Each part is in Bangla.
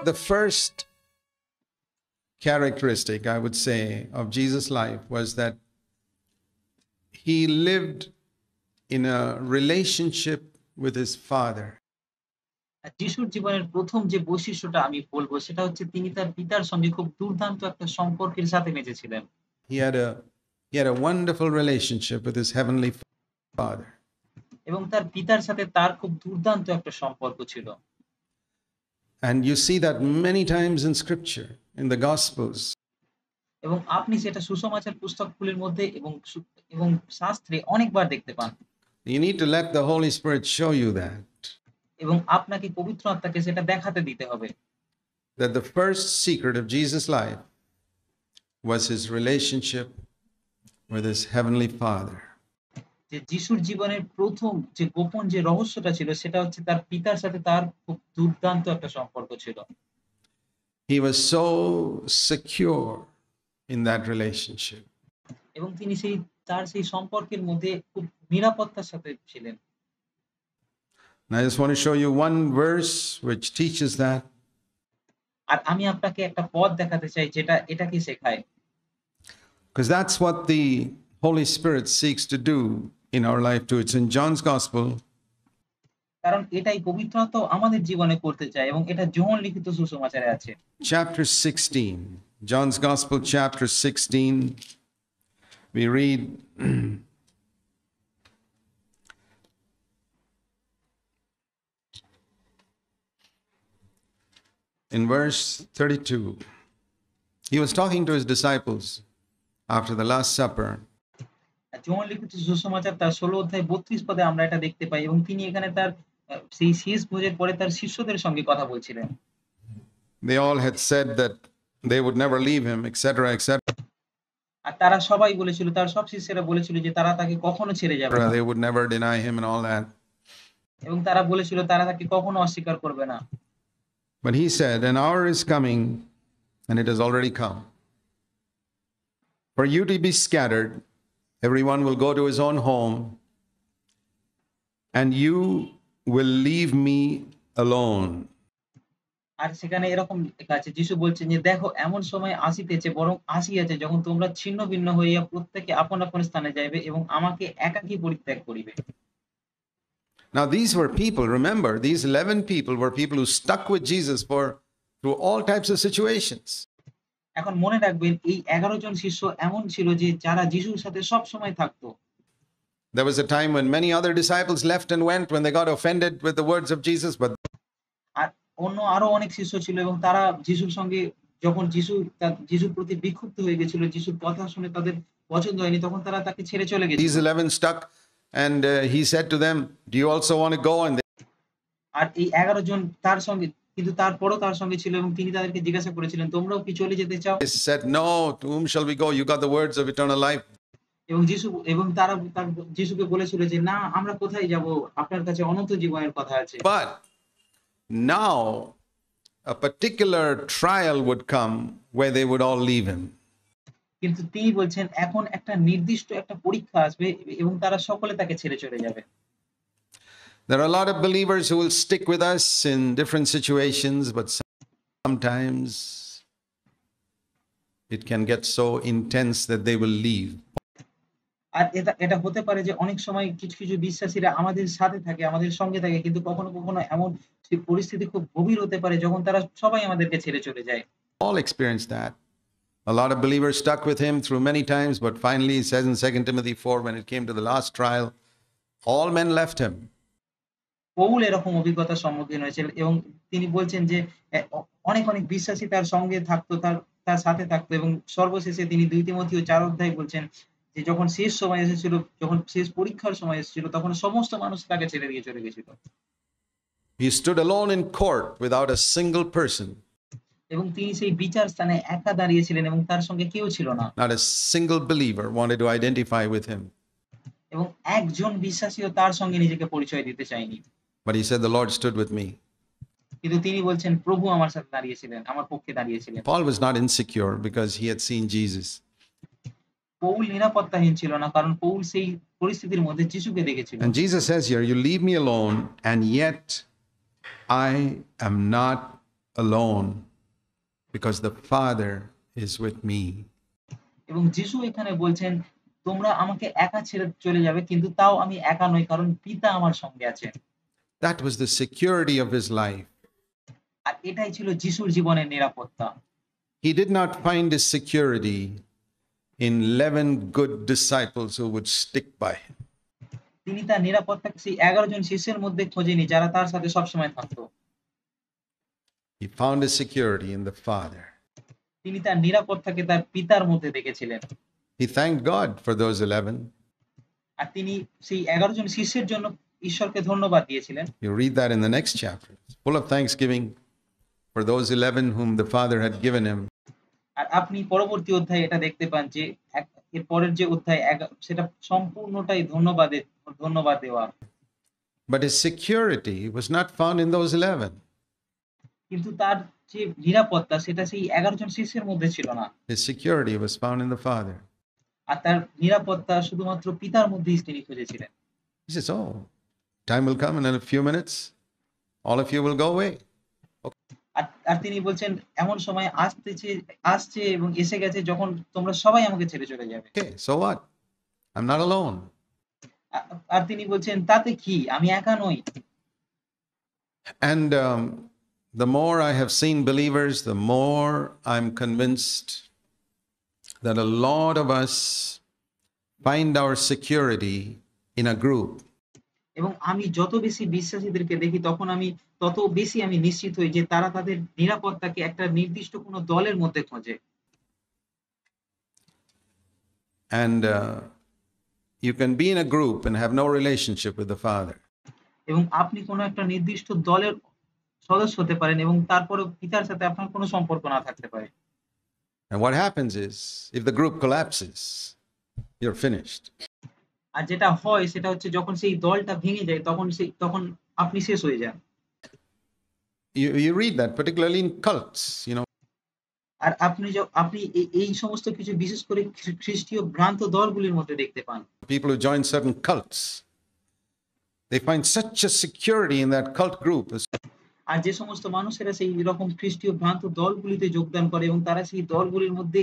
The first characteristic, I would say, of Jesus' life was that he lived in a relationship with his Father. যিশুর জীবনের প্রথম যে বৈশিষ্ট্যটা আমি বলব সেটা হচ্ছে তিনি তার পিতার সঙ্গে খুব দুর্দান্ত একটা সম্পর্কের সাথে বেঁচেছিলেন। He had a wonderful relationship with his heavenly Father. এবং তার পিতার সাথে তার খুব দুর্দান্ত একটা সম্পর্ক ছিল। And you see that many times in scripture, in the gospels. এবং আপনি সেটা সুসমাচার পুস্তকগুলির মধ্যে এবং শাস্ত্রে অনেকবার দেখতে পান। You need to let the Holy Spirit show you that. এবং আপনাকে পবিত্র আত্মাকে সেটা দেখাতে দিতে হবে। That the first secret of Jesus' life was his relationship with his heavenly Father. যে যিশুর জীবনের প্রথম যে গোপন যে রহস্যটা ছিল সেটা হচ্ছে তার পিতার সাথে তার খুব দুর্দান্ত একটা সম্পর্ক ছিল। He was so secure in that relationship. এবং তিনি তার সেই সম্পর্কের মধ্যে খুব নিরাপত্তার সাথে ছিলেন। And I just want to show you one verse which teaches that. আর আমি আপনাকে একটা পদ দেখাতে চাই যেটা এটাকে শেখায়। Because that's what the Holy Spirit seeks to do in our life too. It's in John's Gospel. কারণ এটাই পবিত্র আত্মা আমাদের জীবনে করতে চায় এবং এটা যোহন লিখিত সুসমাচারে আছে। Chapter 16. John's Gospel, chapter 16. We read in verse 32. He was talking to his disciples after the Last Supper. যোহন লিখিত সুসমাচার তার 16 অধ্যায় 32 পদে আমরা এটা দেখতে পাই এবং তিনি এখানে তার সেই শেষ ভোজের পরে তার শিষ্যদের সঙ্গে কথা বলছিলেন। They all had said that they would never leave him, etc., etc. আর তারা সবাই বলেছিল, তার সব শিষ্যরা বলেছিল যে তারা তাকে কখনো ছেড়ে যাবে না। They would never deny him and all that. এবং তারা বলেছিল তারা তাকে কখনো অস্বীকার করবে না। But he said, an hour is coming, and it has already come, for you to be scattered. Everyone will go to his own home, and you will leave me alone. আর সেখানে এরকম লেখা আছে, যিশু বলছেন যে দেখো এমন সময় আসিতেছে, বরং আসিয়াছে যখন তোমরা ছিন্ন ভিন্ন হইয়া প্রত্যেকে আপন আপন স্থানে যাইবে এবং আমাকে একাকী পরিত্যাগ করিবে। Now these were people, remember, these 11 people were people who stuck with Jesus through all types of situations. এখন মনে রাখবেন এই 11 জন শিষ্য এমন ছিল যে যারা যিশুর সাথে সব সময় থাকতো। There was a time when many other disciples left and went when they got offended with the words of Jesus, but আর আরো অনেক শিষ্য ছিল এবং তারা যিশুর সঙ্গে যখন যিশুর প্রতি বিক্ষুব্ধ হয়ে গেছিল, যিশুর কথা শুনে তাদের পছন্দ হয়নি, তখন তারা তাকে ছেড়ে চলে গেছিল। These 11 stuck, and he said to them, do you also want to go? And আর এই 11 জন তার সঙ্গে, কিন্তু তারপরও তার সঙ্গে ছিল এবং তিনি তাদেরকে জিজ্ঞাসা করেছিলেন, তোমরাও কি চলে যেতে চাও? They said, no, to whom shall we go? You got the words of eternal life. এবং তারা যিশুকে বলেছিল যে না, আমরা কোথায় যাব, আপনার কাছে অনন্ত জীবনের কথা আছে। But now a particular trial would come where they would all leave him. কিন্তু তিনি বলছেন এখন একটা নির্দিষ্ট একটা পরীক্ষা আসবে এবং তারা সকলে তাকে ছেড়ে চলে যাবে। There are a lot of believers who will stick with us in different situations, but sometimes it can get so intense that they will leave. আর এটা হতে পারে যে অনেক সময় কিছু বিশ্বাসীরা আমাদের সাথে থাকে, আমাদের সঙ্গে থাকে, কিন্তু কখনো কখনো এমন পরিস্থিতি খুব গভীর হতে পারে যখন তারা সবাই আমাদেরকে ছেড়ে চলে যায়। All experienced that. A lot of believers stuck with him through many times, but finally he says in 2 Timothy 4, when it came to the last trial, all men left him. Paul এরকম অভিজ্ঞতার সম্মুখীন হয়েছিল এবং তিনি বলছেন যে অনেক বিশ্বাসী তার সঙ্গে থাকতো, তার সাথে থাকতো এবং সর্বশেষে তিনি 2 তিমথিও 4 অধ্যায়ে বলছেন যে যখন শেষ সময় এসেছিল, যখন শেষ পরীক্ষার সময় এসেছিল, তখন সমস্ত মানুষ তাকে ছেড়ে দিয়ে চলে গেছিল। He stood alone in court without a single person. এবং তিনি সেই বিচার স্থানে একা দাঁড়িয়ে ছিলেন এবং তার সঙ্গে কেউ ছিল না। Not a single believer wanted to identify with him. এবং একজন বিশ্বাসীও তার সঙ্গে নিজেকে পরিচয় দিতে চায়নি। But he said, the Lord stood with me. কিন্তু তিনি বলছেন প্রভু আমার সাথে দাঁড়িয়েছিলেন, আমার পক্ষে দাঁড়িয়েছিলেন। Paul was not insecure because he had seen Jesus. Paul নিরাপত্তাহীন ছিল না, কারণ পৌল সেই পরিস্থিতির মধ্যে যিশুকে দেখেছিল। And Jesus says here, you leave me alone, and yet I am not alone because the Father is with me. এবং যিশু এখানে বলছেন, তোমরা আমাকে একা ছেড়ে চলে যাবে কিন্তু তাও আমি একা নই কারণ পিতা আমার সঙ্গে আছেন। That was the security of his life. আর এটাই ছিল যিশুর জীবনের নিরাপত্তা। He did not find his security in 11 good disciples who would stick by him. তিনি তার নিরাপত্তাকে সেই 11 জন শিষ্যের মধ্যে খোঁজেনি যারা তার সাথে সবসময় থাকতো। He found his security in the Father. তিনি তার নিরাপত্তাকে তার পিতার মধ্যে দেখেছিলেন। He thanked God for those 11. আর তিনি সেই 11 জন শিষ্যের জন্য ঈশ্বরকে ধন্যবাদ দিয়েছিলেন। You read that in the next chapter. It's full of thanksgiving for those 11 whom the Father had given him. আর আপনি পরবর্তী অধ্যায়ে এটা দেখতে পান যে এর পরের যে অধ্যায় সেটা সম্পূর্ণটাই ধন্যবাদ দেওয়া। But his security was not found in those 11. কিন্তু তার যে নিরাপত্তা সেটা সেই 11 জন শিষ্যের মধ্যে ছিল না। His security was found in the Father. আর তার নিরাপত্তা শুধুমাত্র পিতার মধ্যেই তিনি খুঁজেছিলেন। He says, "Oh, time will come and in a few minutes, all of you will go away." আর তিনি বলছেন এমন সময় আসছে এবং এসে গেছে যখন তোমরা সবাই আমাকে ছেড়ে চলে যাবে। Okay, so what? I'm not alone. আর তিনি বলছেন তাতে কি? আমি একা নই। And the more I have seen believers, the more I'm convinced that a lot of us find our security in a group. এবং আমি যত বেশি বিশ্বাসীদেরকে দেখি তত বেশি আমি নিশ্চিত হই যে তারা তাদের নিরাপত্তাকে একটা নির্দিষ্ট কোনো দলের মধ্যে খোঁজে। And you can be in a group and have no relationship with the Father. এবং আপনি কোনো একটা নির্দিষ্ট দলের সদস্য হতে পারেন এবং তারপরেও পিতার সাথে আপনার কোনো সম্পর্ক না থাকতে পারে। And what happens is, if the group collapses, you're finished. আর যেটা হয় সেটা হচ্ছে যখন সেই দলটা ভেঙে যায় তখন আপনি শেষ হয়ে যান। You read that particularly in cults, you know. আর আপনি এই সমস্ত কিছু বিশেষ করে খ্রিস্টীয় ভ্রান্ত দলগুলির মধ্যে দেখতে পান। People who join certain cults, they find such a security in that cult group. আর যে সমস্ত মানুষেরা সেই রকম খ্রিস্টীয় ভ্রান্ত দলগুলিতে যোগদান করে এবং তারা সেই দলগুলির মধ্যে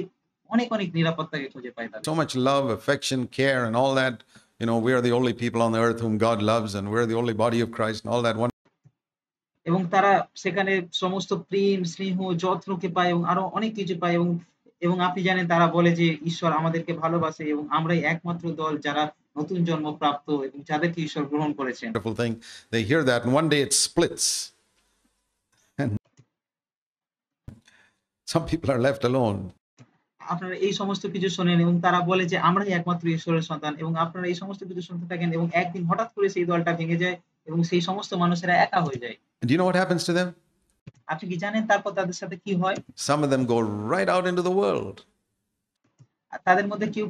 অনেক নিরাপত্তাকে খুঁজে পায় তাদের। So much love, affection, care, and all that. You know, we are the only people on the earth whom God loves, and we're the only body of Christ, and all that. এবং তারা সেখানে সমস্ত প্রেম, স্নেহ, যত্নকে পায় এবং আরো অনেক কিছু পায় এবং আপনি জানেন তারা বলে যে ঈশ্বর আমাদেরকে ভালোবাসে এবং আমরাই একমাত্র দল যারা নতুন জন্ম প্রাপ্ত এবং যাদেরকে ঈশ্বর গ্রহণ করেছেন। Wonderful thing. They hear that, and one day it splits. And some people are left alone. আপনারা এই সমস্ত কিছু শোনেন এবং তারা বলে যে আমরাই একমাত্র ঈশ্বরের সন্তান এবং আপনারা এই সমস্ত কিছু শুনতে থাকেন এবং একদিন হঠাৎ করে সেই দলটা ভেঙে যায় এবং সেই সমস্ত মানুষেরা একা হয়ে যায়। And do you know what happens to them? আপনি কি জানেন তারপর তাদের সাথে কি হয়? Some of them go right out into the world. আর তাদের মধ্যে কেউ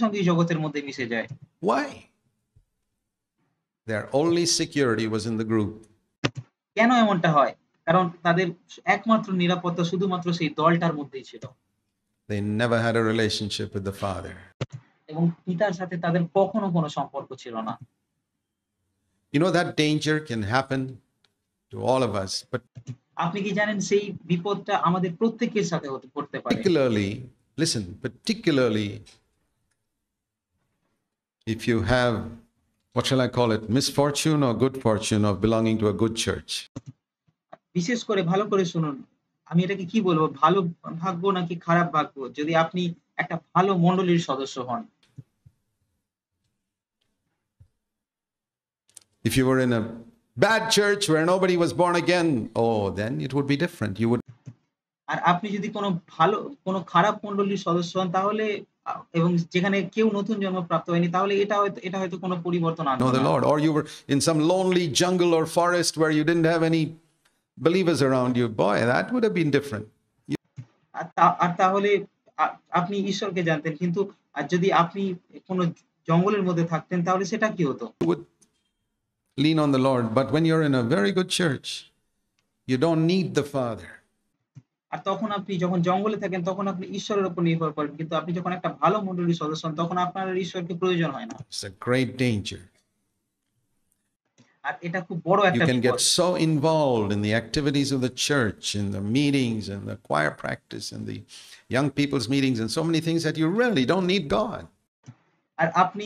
সঙ্গে জগতের মধ্যে মিশে যায়। Why? Their only security was in the group. কেন এমনটা হয়? কারণ তাদের একমাত্র নিরাপত্তা শুধুমাত্র সেই দলটার মধ্যেই ছিল। They never had a relationship with the Father. এবং পিতার সাথে তাদের কখনো কোনো সম্পর্ক ছিল না। You know, that danger can happen to all of us, but আপনি কি জানেন সেই বিপদটা আমাদের প্রত্যেকের সাথে পড়তে পারে। particularly if you have, what shall I call it, misfortune or good fortune of belonging to a good church. বিশেষ করে ভালো করে শুনুন। আমি এটাকে কি বলবো? ভালো ভাগ্য নাকি খারাপ ভাগ্য? যদি আপনি একটা ভালো মণ্ডলীর সদস্য হন। If you were in a bad church where nobody was born again, oh, then it would be different. You would. আর আপনি যদি কোনো খারাপ মণ্ডলীর সদস্য হন তাহলে এবং যেখানে কেউ নতুন জন্ম প্রাপ্ত হয়নি তাহলে এটা হয়তো কোনো পরিবর্তন আনবে না। Know the Lord, or you were in some lonely jungle or forest where you didn't have any believers around you. Boy, that would have been different. আর তাহলে আপনি ঈশ্বরকে জানতেন কিন্তু আর যদি আপনি কোনো জঙ্গলের মধ্যে থাকতেন তাহলে সেটা কি হতো? You would lean on the Lord, but when you're in a very good church, you don't need the Father. আর তখন আপনি যখন জঙ্গলে থাকেন তখন আপনি ঈশ্বরের উপর নির্ভর করেন কিন্তু আপনি যখন একটা ভালো মণ্ডলীর সদস্য হন তখন আপনার ঈশ্বরকে প্রয়োজন হয় না। It's a great danger. আর এটা খুব বড় You একটা can বিপদ। get so involved in the activities of the church, in the meetings, and the choir practice, and the young people's meetings, and so many things that you really don't need God. আর আপনি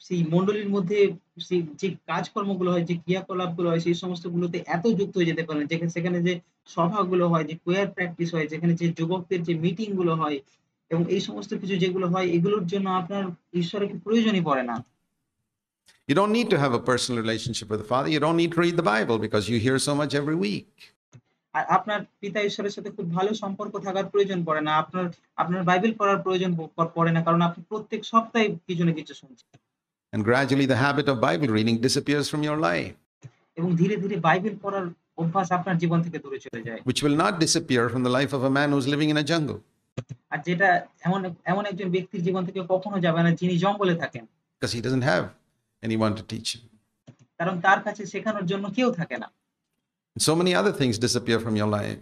সেই মণ্ডলীর মধ্যে সেই যে কাজকর্মগুলো হয়, যে ক্রিয়াকলাপগুলো হয়, সেই সমস্তগুলোতে এত যুক্ত হয়ে যেতে পারেন, সেখানে যে সভাগুলো হয়, যে কোয়ার প্র্যাকটিস হয়, যেখানে যে যুবকদের যে মিটিং গুলো হয় এবং এই সমস্ত কিছু যেগুলো হয়, এগুলোর জন্য আপনার ঈশ্বরের কি প্রয়োজনই পড়ে না। You don't need to have a personal relationship with the Father. You don't need to read the Bible because you hear so much every week. আর আপনার পিতা ঈশ্বরের সাথে খুব ভালো সম্পর্ক থাকার প্রয়োজন পড়ে না। আপনার বাইবেল পড়ার প্রয়োজন পড়ে না। কারণ আপনি প্রত্যেক সপ্তাহে কিছু না কিছু শুনছেন। And gradually, the habit of Bible reading disappears from your life, এবং ধীরে, ধীরে বাইবেল পড়ার অভ্যাস আপনার জীবন থেকে দূরে চলে যায়। which will not disappear from the life of a man who's living in a jungle আর যেটা এমন এমন একজন ব্যক্তির জীবন থেকে কখনো যাবে না যিনি জঙ্গলে থাকেন। because he doesn't have anyone to teach him. কারণ তার কাছে শেখানোর জন্য কেউ থাকে না। And so many other things disappear from your life.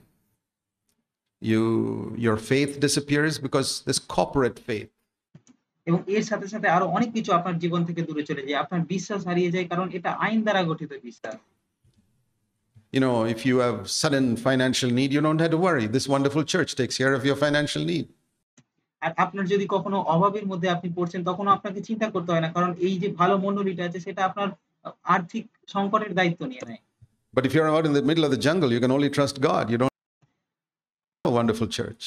Your faith disappears because this corporate faith. এবং এর সাথে, সাথে আরো অনেক কিছু আপনার জীবন থেকে দূরে চলে যায়। আপনার বিশ্বাস হারিয়ে যায় কারণ এটা আইন দ্বারা গঠিত বিশ্বাস। You know, if you have sudden financial need, you don't have to worry. This wonderful church takes care of your financial need. আর আপনার যদি কখনো অভাবের মধ্যে আপনি পড়ছেন তখনও আপনাকে চিন্তা করতে হয় না। কারণ এই যে ভালো মণ্ডলীটা আছে সেটা আপনার আর্থিক সংকটের দায়িত্ব নিয়ে নেয়। But if you're out in the middle of the jungle, you can only trust God. You don't have a wonderful church.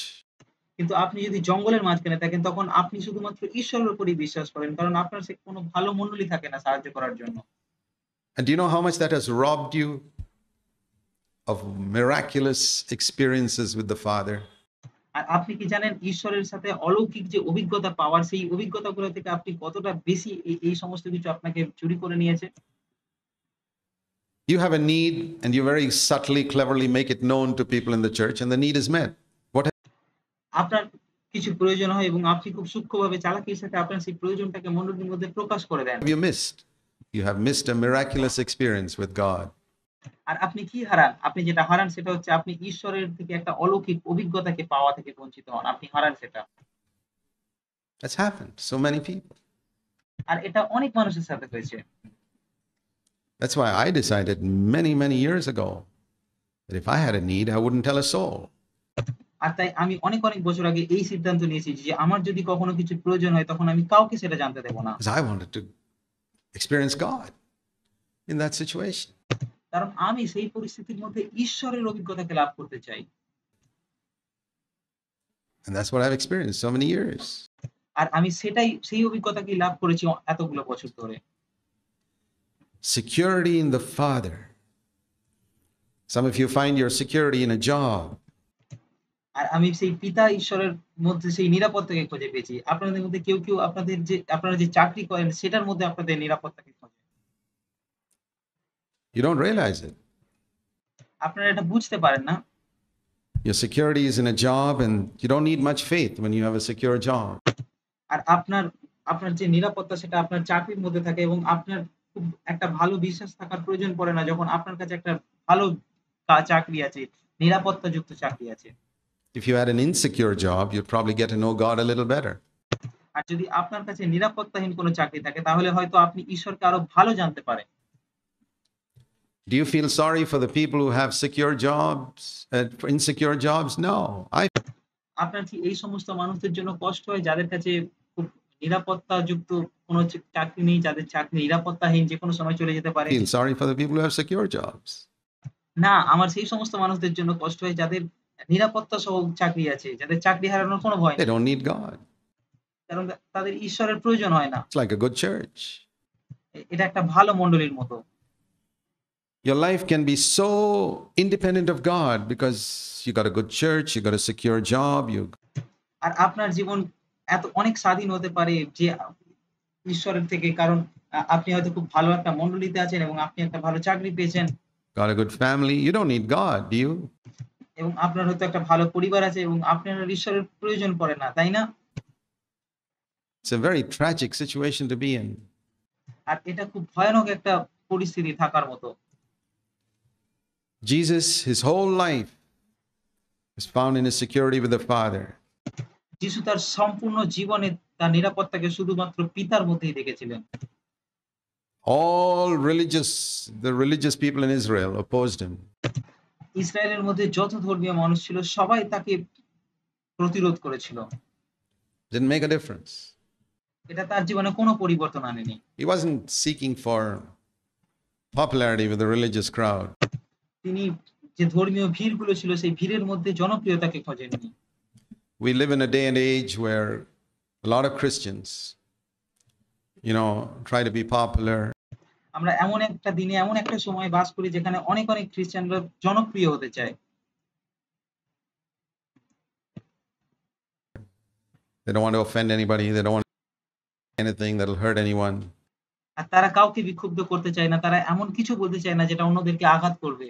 কিন্তু আপনি যদি জঙ্গলের মাঝখানে থাকেন তখন আপনি শুধুমাত্র ঈশ্বরের উপরেই বিশ্বাস করেন। কারণ আপনার সে কোনো ভালো মণ্ডলী থাকে না সাহায্য করার জন্য। And do you know how much that has robbed you of miraculous experiences with the Father? আর আপনি কি জানেন ঈশ্বরের সাথে অলৌকিক যে অভিজ্ঞতা পাওয়ার সেই অভিজ্ঞতাগুলো থেকে আপনি কতটা বেশি এই সমস্ত কিছু আপনাকে চুরি করে নিয়েছে? You have a need and you very subtly, cleverly make it known to people in the church, and the need is met. What আপনার কিছু প্রয়োজন হয় এবং আপনি খুব সূক্ষ্মভাবে চালাকির সাথে আপনার সেই প্রয়োজনটাকে মণ্ডলীর মধ্যে প্রকাশ করে দেন। have you missed? You have missed a miraculous experience with God. আর আপনি কি হারান? আপনি যেটা হারান সেটা হচ্ছে আপনি ঈশ্বরের থেকে একটা অলৌকিক অভিজ্ঞতাকে পাওয়া থেকে বঞ্চিত হন। আপনি হারান সেটা। That's happened to so many people. আর এটা অনেক মানুষের সাথে হয়েছে। That's why I decided many, many years ago that if I had a need, I wouldn't tell a soul. আর তাই আমি অনেক, অনেক বছর আগে এই সিদ্ধান্ত নিয়েছি যে আমার যদি কখনো কিছু প্রয়োজন হয় তখন আমি কাউকে সেটা জানতে দেব না। Because I wanted to experience God in that situation. কারণ আমি সেই পরিস্থিতির মধ্যে ঈশ্বরের অভিজ্ঞতাকে লাভ করতে চাই। And that's what I've experienced so many years. আর আমি সেই অভিজ্ঞতাকেই লাভ করেছি এতগুলো বছর ধরে। Security in the Father. Some of you find your security in a job. আর আমি সেই পিতা ঈশ্বরের মধ্যে সেই নিরাপত্তাকে খুঁজে পেয়েছি। আপনাদের মধ্যে কেউ আপনারা যে চাকরি করেন সেটার মধ্যে আপনাদের নিরাপত্তাকে খোঁজেন। You don't realize it. আপনারা এটা বুঝতে পারেন না। Your security is in a job, and you don't need much faith when you have a secure job. আর আপনার যে নিরাপত্তা সেটা আপনার চাকরির মধ্যে থাকে এবং আপনার খুব একটা ভালো বিশ্বাস থাকার প্রয়োজন পড়ে না যখন আপনার কাছে একটা ভালো চাকরি আছে, নিরাপত্তাযুক্ত চাকরি আছে। If you had an insecure job, you'd probably get to know God a little better. আর যদি আপনার কাছে নিরাপত্তাহীন কোনো চাকরি থাকে তাহলে হয়তো আপনি ঈশ্বরকে আরো ভালো জানতে পারেন। Do you feel sorry for the people who have secure jobs, for insecure jobs? No. আপনার কি এই সমস্ত মানুষদের জন্য কষ্ট হয় যাদের কাছে খুব নিরাপত্তাযুক্ত কোনো চাকরি নেই, যাদের চাকরি নিরাপত্তাহীন যেকোনো সময় চলে যেতে পারে? Feel sorry for the people who have secure jobs. না, আমার সেই সমস্ত মানুষদের জন্য কষ্ট হয় যাদের নিরাপত্তা সহ চাকরি আছে, যাদের চাকরি হারানোর কোনো ভয় They নেই। don't need God. কারণ তাদের ঈশ্বরের প্রয়োজন হয় না। It's like a good church. এটা একটা ভালো মণ্ডলীর মতো। Your life can be so independent of God because you got a good church, you got a secure job, you আর আপনার জীবন অনেক স্বাধীন হতে পারে যে ঈশ্বরের থেকে কারণ আপনি হয়তো খুব ভালো একটা মণ্ডলীতে আছেন এবং আপনি একটা ভালো চাকরি পেয়েছেন। got a good family. You don't need God, do you? এবং আপনার হয়তো একটা ভালো পরিবার আছে এবং আপনার আর ঈশ্বরের প্রয়োজন পড়ে না, তাই না? It's a very tragic situation to be in. আর এটা খুব ভয়ানক একটা পরিস্থিতি থাকার মতো। Jesus, his whole life is found in his security with the Father. যিশু তার সম্পূর্ণ জীবনে তার নিরাপত্তাকে শুধুমাত্র পিতার মধ্যেই দেখেছিলেন। the religious people in Israel opposed him. ইসরায়েলের মধ্যে যত ধর্মীয় মানুষ ছিল সবাই তাকে প্রতিরোধ করেছিল। Didn't make a difference. এটা তার জীবনে কোনো পরিবর্তন আনেনি। He wasn't seeking for popularity with the religious crowd. তিনি যে ধর্মীয় ভিড়গুলো ছিল সেই ভিড়ের মধ্যে জনপ্রিয়তাকে খোঁজেননি। We live in a day and age where a lot of Christians, try to be popular. আমরা এমন একটা দিনে এমন একটা সময়ে বাস করি যেখানে অনেক খ্রিস্টানরা জনপ্রিয় হতে চায়। They don't want to offend anybody. They don't want anything that'll hurt anyone. আর তারা কাউকে বিক্ষুব্ধ করতে চায় না। তারা এমন কিছু বলতে চায় না যেটা অন্যদেরকে আঘাত করবে।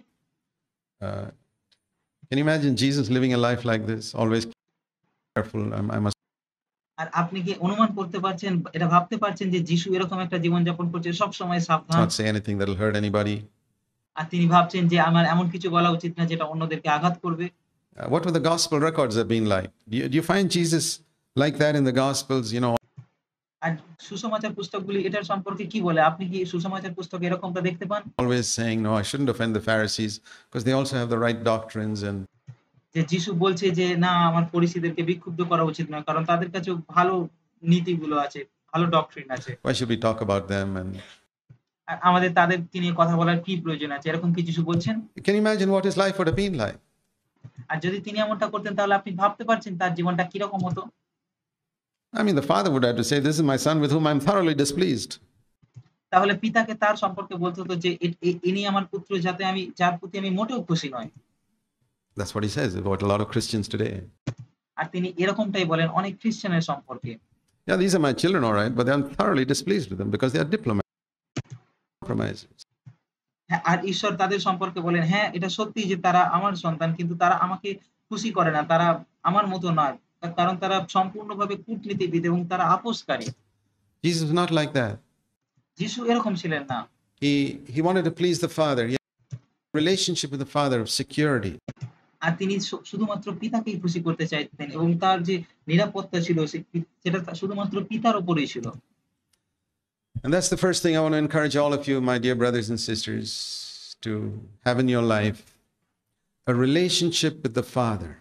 Can you imagine Jesus living a life like this? Always careful. I must আর আপনি কি অনুমান করতে পারছেন, এটা ভাবতে পারছেন যে যিশু এরকম একটা জীবনযাপন করছে, সবসময় সাবধান। not say anything that'll hurt anybody. আর তিনি ভাবছেন যে আমার এমন কিছু বলা উচিত না যেটা অন্যদেরকে আঘাত করবে। What would the gospel records have been like? Do you find Jesus like that in the Gospels? আর সুসমাচার পুস্তকগুলি এটার সম্পর্কে কি বলে? আপনি কি সুসমাচার পুস্তকে এরকমটা দেখতে পান? Always saying, no, I shouldn't offend the Pharisees because they also have the right doctrines. And যে যিশু বলছে যে না, আমার ফরিসীদেরকে বিক্ষুব্ধ করা উচিত নয়, কারণ তাদের কাছেও ভালো নীতিগুলো আছে, ভালো ডক্ট্রিন আছে। why should we talk about them? And আর আমাদের তাদেরকে নিয়ে কথা বলার কি প্রয়োজন আছে? এরকম কি যিশু বলছেন? can you imagine what his life would have been like? আর যদি তিনি এমনটা করতেন তাহলে আপনি ভাবতে পারছেন তার জীবনটা কিরকম হতো? I mean, the father would have to say, this is my son with whom I'm thoroughly displeased. তাহলে পিতাকে তার সম্পর্কে বলতে হতো যে ইনি আমার পুত্র যার প্রতি আমি মোটেও খুশি নই। That's what he says about a lot of Christians today. আর তিনি এরকমটাই বলেন অনেক খ্রিস্টানের সম্পর্কে। Yeah, these are my children, all right, but I'm thoroughly displeased with them because they are compromisers. হ্যাঁ, আর ঈশ্বর তাদের সম্পর্কে বলেন, হ্যাঁ, এটা সত্যি যে তারা আমার সন্তান, কিন্তু তারা আমাকে খুশি করে না। তারা আমার মতো নয়। কারণ তারা সম্পূর্ণভাবে কূটনীতিবিদ এবং তারা আপোসকারী। Jesus was not like that. যিশু এরকম ছিলেন না। He wanted to please the Father. He had a relationship with the Father of security. আর তিনি শুধুমাত্র পিতাকেই খুশি করতে চাইতেন এবং তার যে নিরাপত্তা ছিল সেটা শুধুমাত্র পিতার উপরেই ছিল। And that's the first thing I want to encourage all of you, my dear brothers and sisters, to have in your life a relationship with the Father.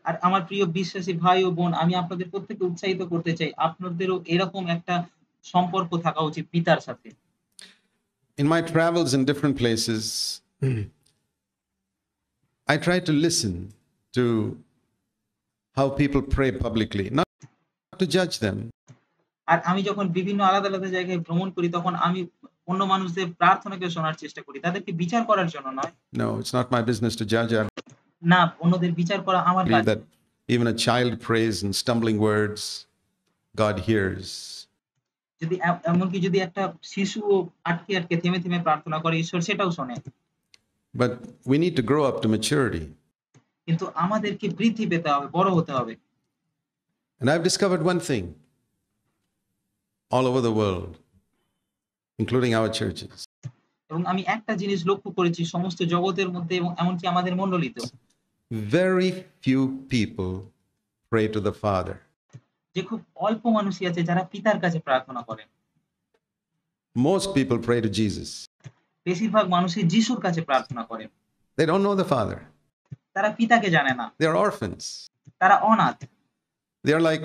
আর আমার প্রিয় বিশ্বাসী ভাই ও বোন, আমি আপনাদের প্রত্যেককে উৎসাহিত করতে চাই, আপনাদেরও এরকম একটা সম্পর্ক থাকা উচিত পিতার সাথে। In my travels in different places, I try to listen to how people pray publicly, not to judge them. আর আমি যখন বিভিন্ন আলাদা জায়গায় ভ্রমণ করি তখন আমি অন্য মানুষদের প্রার্থনাকে শোনার চেষ্টা করি। তাদেরকে বিচার করার জন্য নয়। No, it's not my business to judge. I না, অন্যদের বিচার করা আমার কাজ। believe that even a child prays in stumbling words, God hears. এমনকি যদি একটা শিশুও আটকে থেমে প্রার্থনা করে, ঈশ্বর সেটাও শোনে। But we need to grow up to maturity. কিন্তু আমাদেরকে বৃদ্ধি পেতে হবে, বড় হতে হবে। And I've discovered one thing all over the world, including our churches. এবং আমি একটা জিনিস লক্ষ্য করেছি সমস্ত জগতের মধ্যে এবং এমনকি আমাদের মণ্ডলীতেও। Very few people pray to the Father. যে খুব অল্প মানুষই আছে যারা পিতার কাছে প্রার্থনা করেন। Most people pray to Jesus. বেশিরভাগ মানুষই যিশুর কাছে প্রার্থনা করেন। They don't know the Father. তারা পিতাকে জানে না। They are orphans. তারা অনাথ। They are like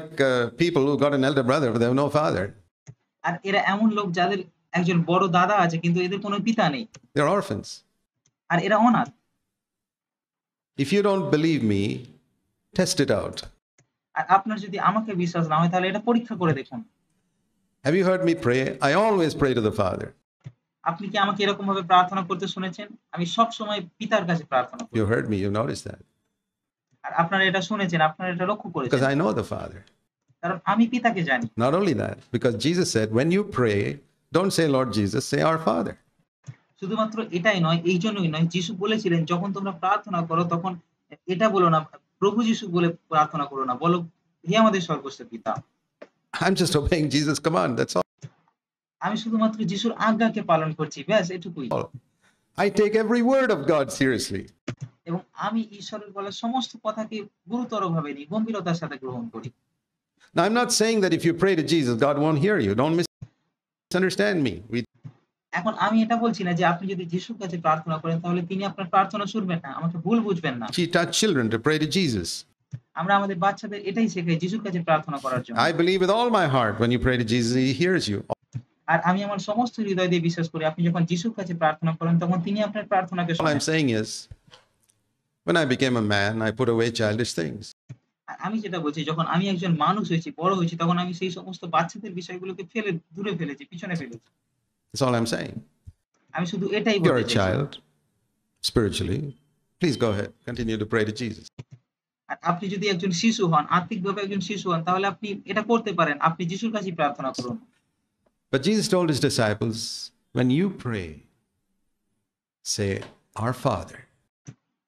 people who got an elder brother, but they have no father. আর এরা এমন লোক যাদের একজন বড় দাদা আছে কিন্তু এদের কোনো পিতা নেই। They are orphans. আর এরা অনাথ। If you don't believe me, test it out. আর আপনার যদি আমাকে বিশ্বাস না হয় তাহলে এটা পরীক্ষা করে দেখুন। Have you heard me pray? I always pray to the Father. আপনি কি আমাকে এরকম ভাবে প্রার্থনা করতে শুনেছেন? আমি সব সময় পিতার কাছে প্রার্থনা করি। You heard me, you noticed that. আর আপনারা এটা শুনেছেন, আপনারা এটা লক্ষ্য Because করেছেন। I know the Father. কারণ আমি পিতাকে জানি। Not only that, because Jesus said, when you pray, don't say Lord Jesus, say our Father. শুধুমাত্র এটাই নয়, এইজন্যই নয়, যিশু বলেছিলেন যখন তোমরা প্রার্থনা করো তখন এটা বলো না প্রভু যিশু বলে প্রার্থনা করো না, বলো হে আমাদের স্বর্গস্থ পিতা। I'm just obeying Jesus' command, that's all. আমি শুধুমাত্র যিশুর আজ্ঞাকে পালন করছি, ব্যাস এটুকুই। I take every word of God seriously. এবং আমি ঈশ্বরের বলা সমস্ত কথাকে গুরুতরভাবে নিই, গম্ভীরতার সাথে গ্রহণ করি। Now, I'm not saying that if you pray to Jesus, God won't hear you. Don't misunderstand me. এখন আমি এটা বলছি না যে আপনি যদি যিশুর কাছে প্রার্থনা করেন তাহলে তিনি আপনার প্রার্থনা শুনবেন না। আমাকে ভুল বুঝবেন না। We teach children to pray to Jesus. আমরা আমাদের বাচ্চাদের এটাই শেখাই যিশুর কাছে প্রার্থনা করার জন্য। I believe with all my heart when you pray to Jesus, He hears you. আর আমি আমার সমস্ত হৃদয় দিয়ে বিশ্বাস করি আপনি যখন যিশুর কাছে প্রার্থনা করেন তখন তিনি আপনার প্রার্থনাকে All I'm শোনেন। saying is, when I became a man, I put away childish things. আর আমি যেটা বলছি যখন আমি একজন মানুষ হয়েছি, বড় হয়েছি তখন আমি সেই সমস্ত বাচ্চাদের বিষয়গুলোকে ফেলে দূরে ফেলেছি, পিছনে ফেলেছি। That's all I'm saying. আমি শুধু এটাই You're বলতে a চাইছি। child spiritually. Please go ahead. Continue to pray to Jesus. আর আপনি যদি একজন শিশু হন, আত্মিকভাবে একজন শিশু হন তাহলে আপনি এটা করতে পারেন। আপনি যিশুর কাছেই প্রার্থনা করুন। But Jesus told His disciples, when you pray, say, Our Father.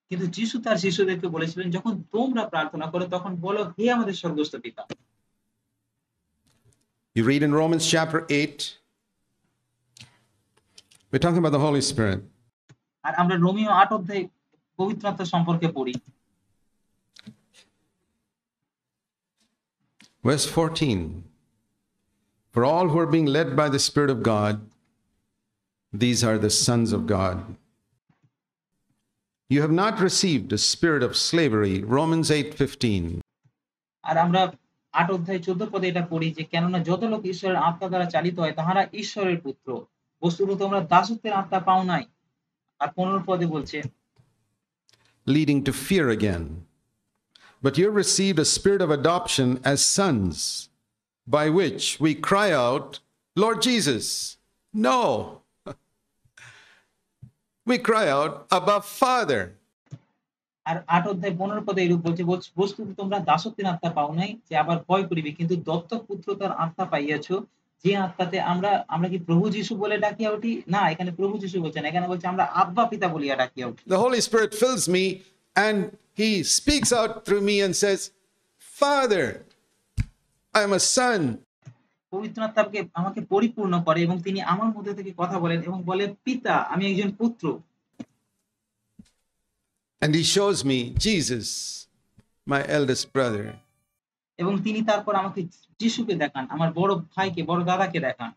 কিন্তু যিশু তার শিষ্যদেরকে বলেছিলেন যখন তোমরা প্রার্থনা করো তখন বলো হে আমাদের স্বর্গস্থ পিতা। You read in Romans chapter 8. We're talking about the Holy Spirit. আর আমরা রোমীয় ৮ অধ্যায়ে পবিত্র আত্মা সম্পর্কে পড়ি। Verse 14. For all who are being led by the Spirit of God, these are the sons of God. You have not received a spirit of slavery. Romans 8:15. আর আমরা ৮ অধ্যায় ১৪ পদে এটা পড়ি যে কেননা যত লোক ঈশ্বরের আত্মা দ্বারা চালিত হয় তাহারা ঈশ্বরের পুত্র। বস্তুত তোমরা দাসত্বের আত্মা পাও নাই। আর ১৫ পদে বলছে Leading to fear again. But you have received a spirit of adoption as sons, by which we cry out, Lord Jesus. No. We cry out, Abba, Father. আর ৮ অধ্যায় ১৫ পদে এরূপ বলছে বস্তুত তোমরা দাসত্বের আত্মা পাও নাই যে আবার ভয় করিবে কিন্তু দত্তক পুত্রতার আত্মা পাইয়াছ যে আত্মাতে আমরা কি প্রভু যিশু বলে ডাকিয়া উঠি না এখানে প্রভু যিশু বলছেন এখানে বলছে আমরা আব্বা পিতা বলিয়া ডাকিয়া উঠি। The Holy Spirit fills me and He speaks out through me and says, Father, I am a son. পবিত্র আত্মা আমাকে পরিপূর্ণ করে এবং তিনি আমার মধ্যে থেকে কথা বলেন এবং বলে পিতা আমি একজন পুত্র। And He shows me Jesus, my eldest brother. এবং তিনি তারপর আমাকে যিশুকে দেখান, আমার বড় ভাইকে, বড় দাদাকে দেখান।